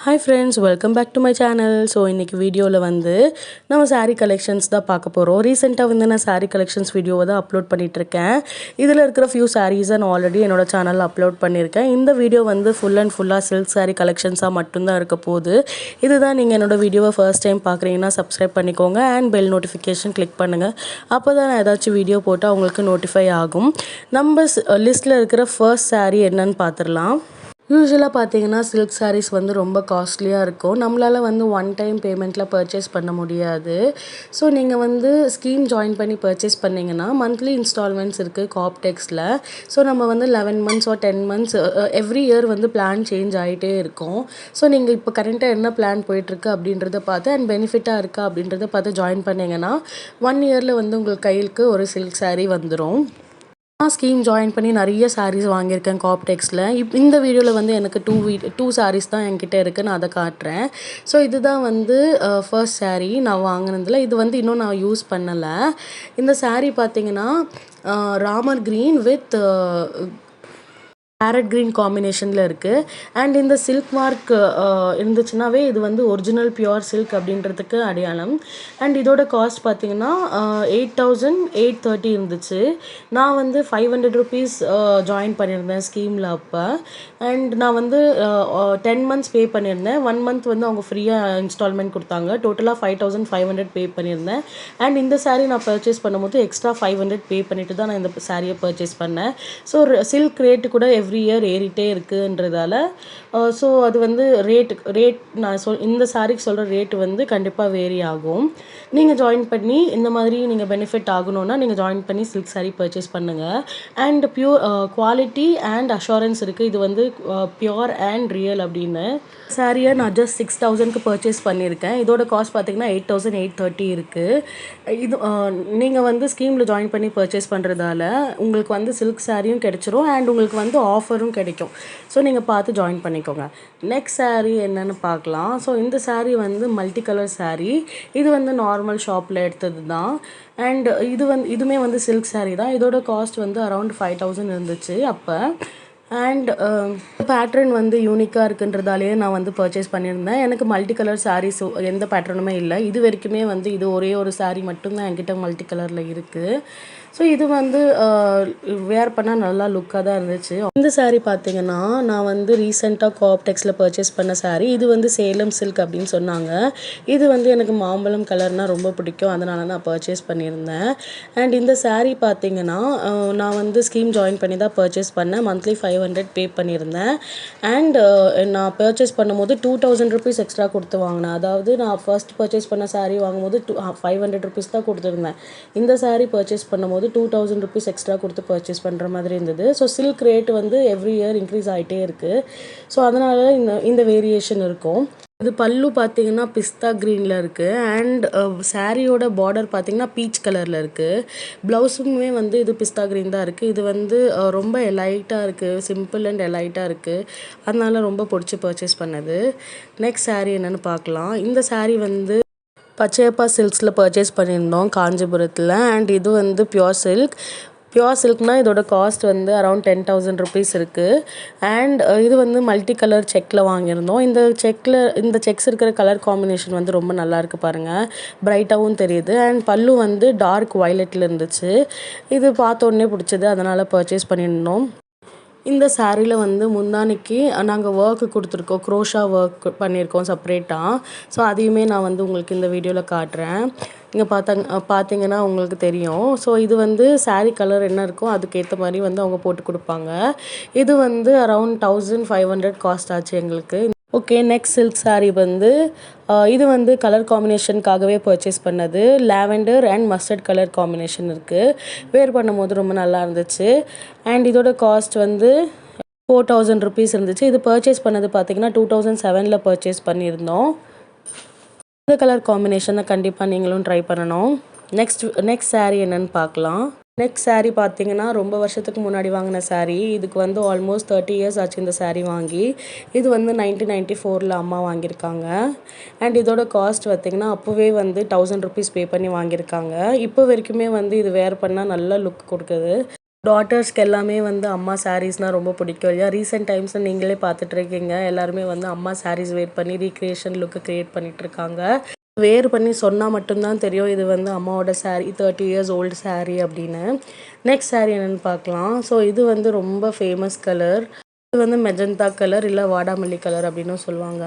Hi friends, welcome back to my channel. So இன்னைக்கு வீடியோவில் வந்து நம்ம saree collections தான் பார்க்க போகிறோம். ரீசெண்டாக வந்து நான் saree collections வீடியோவை தான் அப்லோட் பண்ணிகிட்ருக்கேன். இதில் இருக்கிற few sarees நான் ஆல்ரெடி என்னோட சேனலில் அப்லோட் பண்ணியிருக்கேன். இந்த வீடியோ வந்து ஃபுல்லாக silk saree collectionஸாக மட்டும்தான் இருக்க போகுது. இதுதான் நீங்கள் என்னோட வீடியோவை ஃபர்ஸ்ட் டைம் பார்க்குறீங்கன்னா சப்ஸ்கிரைப் பண்ணிக்கோங்க அண்ட் பெல் நோட்டிஃபிகேஷன் கிளிக் பண்ணுங்கள். அப்போ தான் நான் ஏதாச்சும் வீடியோ போட்டால் உங்களுக்கு நோட்டிஃபை ஆகும். நம்ம லிஸ்ட்டில் இருக்கிற ஃபர்ஸ்ட் saree என்னன்னு பார்த்துடலாம். யூஸ்வலாக பார்த்தீங்கன்னா சில்க் sarees வந்து ரொம்ப காஸ்ட்லியாக இருக்கும். நம்மளால் வந்து ஒன் டைம் பேமெண்ட்டில் பர்ச்சேஸ் பண்ண முடியாது. ஸோ நீங்கள் வந்து ஸ்கீம் ஜாயின் பண்ணி பர்ச்சேஸ் பண்ணிங்கன்னா மந்த்லி இன்ஸ்டால்மெண்ட்ஸ் இருக்குது காப்டெக்ஸில். ஸோ நம்ம வந்து 11 months or 10 months every year வந்து பிளான் சேஞ்ச் ஆகிட்டே இருக்கும். ஸோ நீங்கள் இப்போ கரண்ட்டாக என்ன பிளான் போயிட்டுருக்கு அப்படின்றத பார்த்து அண்ட் பெனிஃபிட்டாக இருக்கா அப்படின்றத பார்த்து ஜாயின் பண்ணிங்கன்னா 1 இயரில் வந்து உங்களுக்கு கையிலுக்கு ஒரு சில்க் saree வந்துடும். நான் ஸ்கீம் ஜாயின் பண்ணி நிறைய sarees வாங்கியிருக்கேன் காப்டெக்ஸில். இந்த வீடியோவில் வந்து எனக்கு டூ sarees தான் என்கிட்ட இருக்குது. நான் அதை காட்டுறேன். ஸோ இதுதான் வந்து ஃபர்ஸ்ட் saree நான் வாங்கினதில். இது வந்து இன்னும் நான் யூஸ் பண்ணலை. இந்த saree பார்த்தீங்கன்னா Ramar green with farad green காம்பினேஷனில் இருக்குது. அண்ட் இந்த சில்க் மார்க் இருந்துச்சுனாவே இது வந்து ஒரிஜினல் பியூர் சில்க் அப்படின்றதுக்கு அடையாளம். அண்ட் இதோட காஸ்ட் பார்த்தீங்கன்னா 8,830 இருந்துச்சு. நான் வந்து 500 rupees ஜாயின் பண்ணியிருந்தேன் ஸ்கீமில் அப்போ. அண்ட் நான் வந்து 10 months பே பண்ணியிருந்தேன். 1 month வந்து அவங்க ஃப்ரீயாக இன்ஸ்டால்மெண்ட் கொடுத்தாங்க. டோட்டலாக 5,500 பே பண்ணியிருந்தேன். அண்ட் இந்த saree நான் பர்ச்சேஸ் பண்ணும்போது எக்ஸ்ட்ரா 500 பே பண்ணிட்டு தான் நான் இந்த சாரியை பர்ச்சேஸ் பண்ணேன். ஸோ சில்க் ரேட்டு கூட எவ்ரி இயர் ஏறிட்டே இருக்குன்றதால ஸோ அது வந்து ரேட் நான் இந்த சாரிக்கு சொல்கிற ரேட்டு வந்து கண்டிப்பாக வேரி ஆகும். நீங்கள் ஜாயின் பண்ணி இந்த மாதிரி நீங்கள் பெனிஃபிட் ஆகணும்னா நீங்கள் ஜாயின் பண்ணி சில்க் saree பர்ச்சேஸ் பண்ணுங்கள். அண்ட் குவாலிட்டி அண்ட் அஷூரன்ஸ் இருக்குது. இது வந்து பியூர் அண்ட் ரியல் அப்படின்னு. சாரியை நான் ஜஸ்ட் 6,000க்கு பர்ச்சேஸ் பண்ணியிருக்கேன். இதோட காஸ்ட் பார்த்தீங்கன்னா 8,830 இருக்குது. இது நீங்கள் வந்து ஸ்கீமில் ஜாயின் பண்ணி பர்ச்சேஸ் பண்ணுறதால உங்களுக்கு வந்து சில்க் சாரியும் கிடைச்சிரும் அண்ட் உங்களுக்கு வந்து ஆஃபரும் கிடைக்கும். ஸோ நீங்கள் பார்த்து ஜாயின் பண்ணிக்கோங்க. நெக்ஸ்ட் saree என்னென்னு பார்க்கலாம். ஸோ இந்த saree வந்து மல்டி கலர் saree. இது வந்து நார்மல் ஷாப்பில் எடுத்தது தான். அண்ட் இதுவுமே வந்து சில்க் saree தான். இதோட காஸ்ட் வந்து அரௌண்ட் 5,000 இருந்துச்சு அப்போ. அண்ட் பேட்டர்ன் வந்து யூனிக்காக இருக்குன்றதாலேயே நான் வந்து பர்ச்சேஸ் பண்ணியிருந்தேன். எனக்கு மல்டி கலர் sarees எந்த பேட்டர்னுமே இல்லை. இது வரைக்குமே வந்து இது ஒரே ஒரு saree மட்டும்தான் என்கிட்ட மல்டி கலரில் இருக்குது. ஸோ இது வந்து வேர் பண்ணால் நல்லா லுக்காக தான் இருந்துச்சு. இந்த saree பார்த்தீங்கன்னா நான் வந்து ரீசெண்டாக காப்டெக்ஸில் பர்ச்சேஸ் பண்ண saree. இது வந்து சேலம் சில்க் அப்படின்னு சொன்னாங்க. இது வந்து எனக்கு மாம்பழம் கலர்னால் ரொம்ப பிடிக்கும். அதனால நான் பர்ச்சேஸ் பண்ணியிருந்தேன். அண்ட் இந்த saree பார்த்தீங்கன்னா நான் வந்து ஸ்கீம் ஜாயின் பண்ணி தான் பர்ச்சேஸ் பண்ணேன். மந்த்லி 500 பே பண்ணியிருந்தேன். அண்ட் நான் பர்ச்சேஸ் பண்ணும்போது 2,000 rupees எக்ஸ்ட்ரா கொடுத்து வாங்கினேன். அதாவது நான் ஃபர்ஸ்ட் பர்ச்சேஸ் பண்ண saree வாங்கும்போது 500 rupees தான் கொடுத்துருந்தேன். இந்த saree பர்ச்சேஸ் பண்ணும்போது 2,000 rupees எக்ஸ்ட்ரா கொடுத்து பர்ச்சேஸ் பண்ணுற மாதிரி இருந்தது. ஸோ சில்க் ரேட் வந்து எவ்ரி இயர் இன்க்ரீஸ் ஆகிட்டே இருக்குது. ஸோ அதனால இந்த வேரியேஷன் இருக்கும். இது பல்லு பார்த்தீங்கன்னா பிஸ்தா க்ரீனில் இருக்குது. அண்ட் சாரியோட பார்டர் பார்த்தீங்கன்னா பீச் கலரில் இருக்குது. ப்ளவுஸுமே வந்து இது பிஸ்தா க்ரீன் தான் இருக்குது. இது வந்து ரொம்ப எலைட்டாக இருக்குது. சிம்பிள் அண்ட் எலைட்டாக இருக்குது. அதனால ரொம்ப பிடிச்சி பர்ச்சேஸ் பண்ணது. நெக்ஸ்ட் saree என்னென்னு பார்க்கலாம். இந்த saree வந்து பச்சையப்பா சில்க்ஸில் பர்ச்சேஸ் பண்ணியிருந்தோம் காஞ்சிபுரத்தில். அண்ட் இது வந்து பியூர் சில்க்னால் இதோட காஸ்ட் வந்து அரௌண்ட் 10,000 rupees இருக்குது. அண்ட் இது வந்து மல்டி கலர் செக்கில் வாங்கியிருந்தோம். இந்த செக்ஸ் இருக்கிற கலர் காம்பினேஷன் வந்து ரொம்ப நல்லா இருக்குது பாருங்கள். பிரைட்டாகவும் தெரியுது. அண்ட் பல்லு வந்து டார்க் வயலட்டில் இருந்துச்சு. இது பார்த்த உடனே பிடிச்சது. அதனால் பர்ச்சேஸ் பண்ணியிருந்தோம். இந்த சாரியில் வந்து முந்தானிக்கு நாங்கள் ஒர்க்கு கொடுத்துருக்கோம். க்ரோஷா ஒர்க் பண்ணியிருக்கோம் செப்ரேட்டாக. ஸோ அதையுமே நான் வந்து உங்களுக்கு இந்த வீடியோவில் காட்டுறேன். இங்கே பார்த்தீங்கன்னா உங்களுக்கு தெரியும். ஸோ இது வந்து saree கலர் என்ன இருக்கோ அதுக்கேற்ற மாதிரி வந்து அவங்க போட்டு கொடுப்பாங்க. இது வந்து அரௌண்ட் 1,500 காஸ்ட் ஆச்சு எங்களுக்கு. ஓகே, நெக்ஸ்ட் சில்க் saree வந்து இது வந்து கலர் காம்பினேஷனுக்காகவே பர்ச்சேஸ் பண்ணது. Lavender and mustard colour combination இருக்குது. வேர் பண்ணும்போது ரொம்ப நல்லா இருந்துச்சு. அண்ட் இதோட காஸ்ட் வந்து 4,000 rupees இருந்துச்சு. இது பர்ச்சேஸ் பண்ணது பார்த்தீங்கன்னா 2007 பர்ச்சேஸ் பண்ணியிருந்தோம். இந்த கலர் காம்பினேஷனை கண்டிப்பாக நீங்களும் ட்ரை பண்ணணும். நெக்ஸ்ட் saree என்னென்னு பார்க்கலாம். நெக்ஸ்ட் saree பார்த்தீங்கன்னா ரொம்ப வருஷத்துக்கு முன்னாடி வாங்கின saree. இதுக்கு வந்து ஆல்மோஸ்ட் 30 years ஆச்சு இந்த saree வாங்கி. இது வந்து 1994 அம்மா வாங்கியிருக்காங்க. அண்ட் இதோட காஸ்ட் பார்த்தீங்கன்னா அப்போவே வந்து 1,000 rupees பே பண்ணி வாங்கியிருக்காங்க. இப்போ வரைக்குமே வந்து இது வேர் பண்ணால் நல்ல லுக் கொடுக்குது. டாட்டர்ஸ்க்கு எல்லாமே வந்து அம்மா சாரீஸ்னால் ரொம்ப பிடிக்கும் இல்லையா? ரீசெண்ட் டைம்ஸில் நீங்களே பார்த்துட்ருக்கீங்க, எல்லாருமே வந்து அம்மா சாரீஸ் வேர் பண்ணி ரீக்ரியேஷன் லுக்கு க்ரியேட் பண்ணிகிட்ருக்காங்க. வேர் பண்ணி சொன்னால் மட்டும்தான் தெரியும் இது வந்து அம்மாவோட சாரீ, 30 இயர்ஸ் ஓல்டு சாரீ அப்படின்னு. நெக்ஸ்ட் சாரீ என்னென்னு பார்க்கலாம். ஸோ இது வந்து ரொம்ப ஃபேமஸ் கலர். இது வந்து மெஜந்தா கலர் இல்லை வாடாமல்லி கலர் அப்படின்னு சொல்லுவாங்க.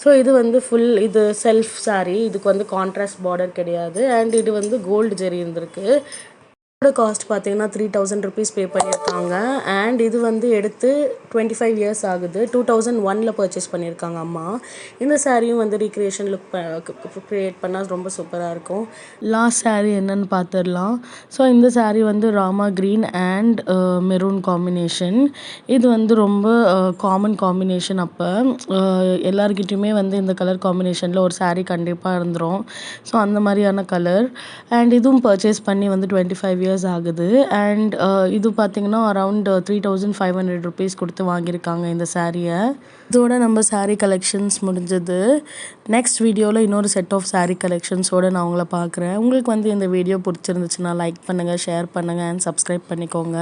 ஸோ இது வந்து இது செல்ஃப் சாரீ. இதுக்கு வந்து கான்ட்ராஸ்ட் பார்டர் கிடையாது. அண்ட் இது வந்து கோல்டு ஜெரி இருந்திருக்கு. இதோட காஸ்ட் பார்த்தீங்கன்னா 3000 ருபீஸ் பே பண்ணியிருக்காங்க. அண்ட் இது வந்து எடுத்து 25 இயர்ஸ் ஆகுது. 2001 பர்ச்சேஸ் பண்ணியிருக்காங்க அம்மா. இந்த சாரியும் வந்து ரீக்ரியேஷன் லுக் க்ரியேட் பண்ணால் ரொம்ப சூப்பராக இருக்கும். லாஸ்ட் சாரீ என்னன்னு பார்த்துடலாம். ஸோ இந்த சாரீ வந்து Rama green and maroon combination. இது வந்து ரொம்ப காமன் காம்பினேஷன். அப்போ எல்லாருக்கிட்டையுமே வந்து இந்த கலர் காம்பினேஷனில் ஒரு சாரீ கண்டிப்பாக இருந்துரும். ஸோ அந்த மாதிரியான கலர். அண்ட் இதுவும் பர்ச்சேஸ் பண்ணி வந்து 25 இயர்ஸ் ஆகுது. அண்ட் இது பார்த்தீங்கன்னா அரவுண்ட் 3500 ருபீஸ் கொடுத்து வாங்கியிருக்காங்க இந்த சாரியை. இதோட நம்ம சாரீ கலெக்ஷன்ஸ் முடிஞ்சது. நெக்ஸ்ட் வீடியோவில் இன்னொரு செட் ஆஃப் சாரீ கலெக்ஷன்ஸோடு நான் உங்களை பார்க்குறேன். உங்களுக்கு வந்து இந்த வீடியோ பிடிச்சிருந்துச்சுன்னா லைக் பண்ணுங்கள், ஷேர் பண்ணுங்கள் அண்ட் சப்ஸ்கிரைப் பண்ணிக்கோங்க.